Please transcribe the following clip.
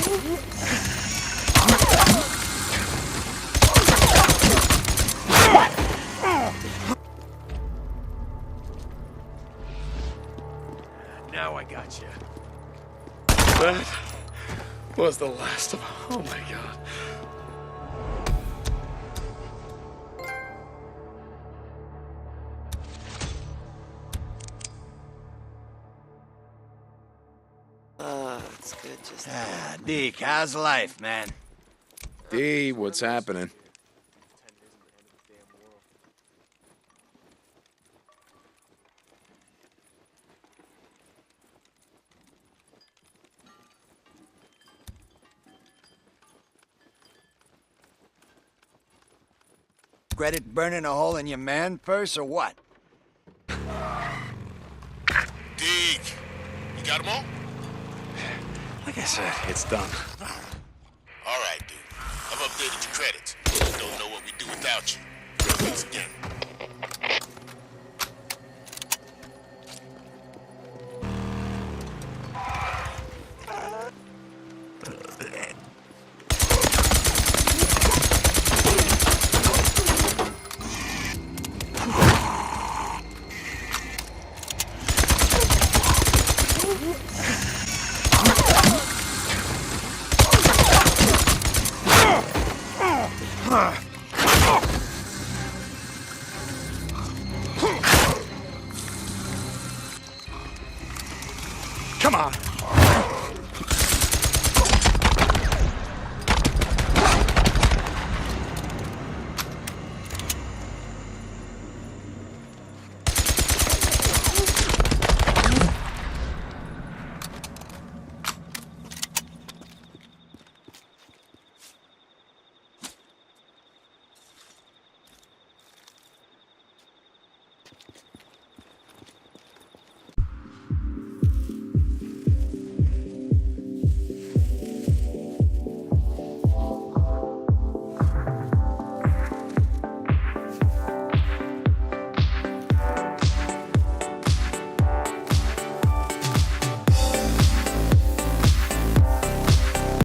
Now I got you. That was the last of them. Oh my God. It's good just... Deke, how's life, man? D, what's happening? Regret it burning a hole in your man purse or what? Deke, you got them all? Like I said, it's done. All right, dude. I've updated your credits. Don't know what we do without you. Thanks again. Come on.